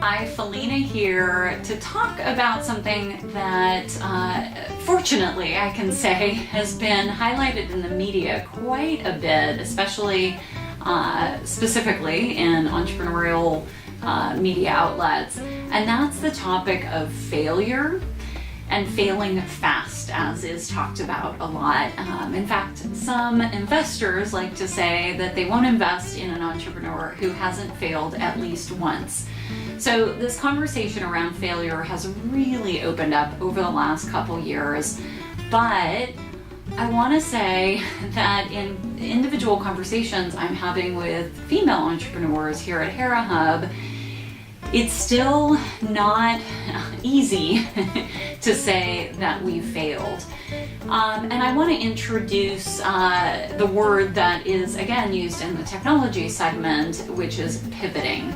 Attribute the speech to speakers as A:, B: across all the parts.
A: Hi, Felina here to talk about something that fortunately I can say has been highlighted in the media quite a bit, especially specifically in entrepreneurial media outlets, and that's the topic of failure and failing fast, as is talked about a lot. In fact, some investors like to say that they won't invest in an entrepreneur who hasn't failed at least once. So this conversation around failure has really opened up over the last couple years, but I want to say that in individual conversations I'm having with female entrepreneurs here at Hera Hub, it's still not easy to say that we failed. And I want to introduce the word that is again used in the technology segment, which is pivoting.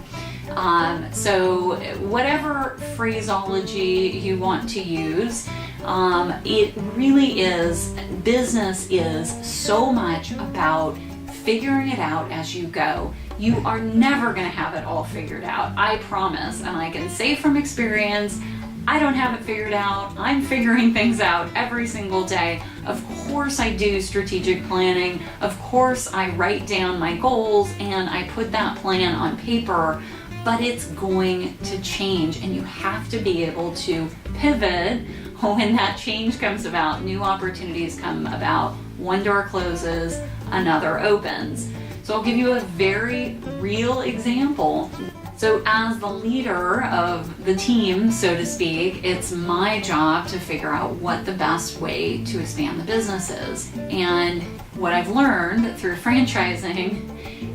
A: So whatever phraseology you want to use, it really is, business is so much about figuring it out as you go. You are never going to have it all figured out, I promise. And I can say from experience, I don't have it figured out. I'm figuring things out every single day. Of course I do strategic planning. Of course I write down my goals and I put that plan on paper, but it's going to change and you have to be able to pivot when that change comes about. New opportunities come about. One door closes, another opens. So I'll give you a very real example. So as the leader of the team, so to speak, it's my job to figure out what the best way to expand the business is. And what I've learned through franchising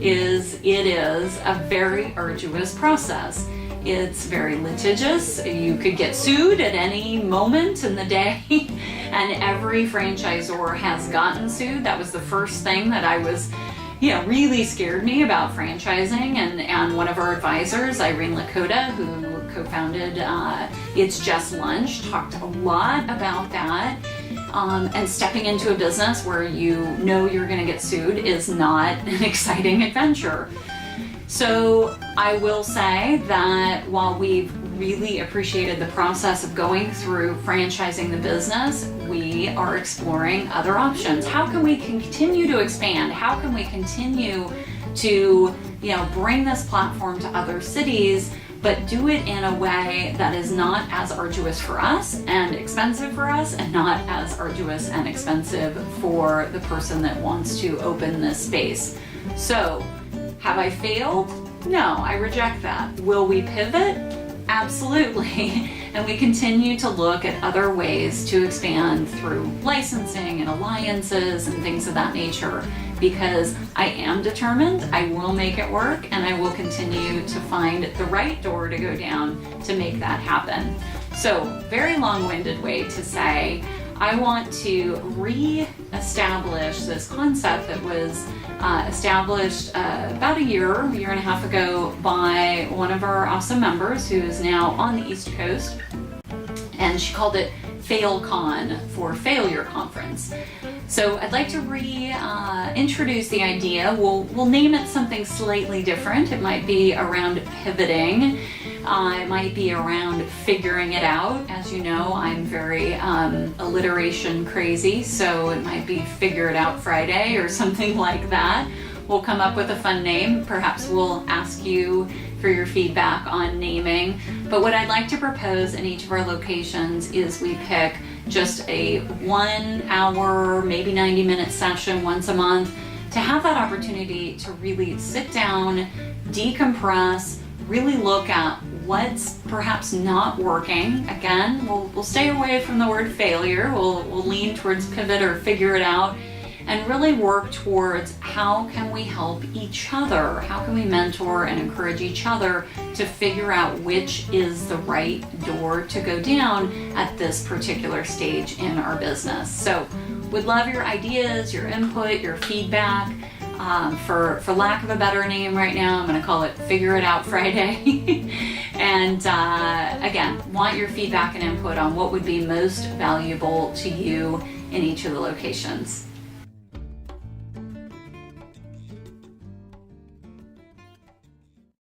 A: is it is a very arduous process. It's very litigious. You could get sued at any moment in the day, and every franchisor has gotten sued. That was the first thing that I was really scared me about franchising, and one of our advisors, Irene Lakota, who co-founded It's Just Lunch, talked a lot about that. And stepping into a business where you know you're going to get sued is not an exciting adventure. So I will say that while we've really appreciated the process of going through franchising the business, we are exploring other options. How can we continue to expand? How can we continue to, bring this platform to other cities, but do it in a way that is not as arduous for us and expensive for us, and not as arduous and expensive for the person that wants to open this space. So, have I failed? No, I reject that. Will we pivot? Absolutely. And we continue to look at other ways to expand through licensing and alliances and things of that nature, because I am determined, I will make it work, and I will continue to find the right door to go down to make that happen. So, very long-winded way to say, I want to re-establish this concept that was established about a year and a half ago by one of our awesome members who is now on the East Coast, and she called it FailCon, for Failure Conference. So I'd like to reintroduce the idea. We'll name it something slightly different. It might be around pivoting. It might be around figuring it out. As you know, I'm very alliteration crazy, so it might be Figure It Out Friday or something like that. We'll come up with a fun name. Perhaps we'll ask you for your feedback on naming. But what I'd like to propose in each of our locations is we pick just a 1 hour, maybe 90-minute session once a month to have that opportunity to really sit down, decompress, really look at what's perhaps not working. Again, we'll stay away from the word failure. We'll lean towards pivot or figure it out, and really work towards how can we help each other? How can we mentor and encourage each other to figure out which is the right door to go down at this particular stage in our business? So would love your ideas, your input, your feedback. For lack of a better name right now, I'm going to call it Figure It Out Friday. And again, want your feedback and input on what would be most valuable to you in each of the locations.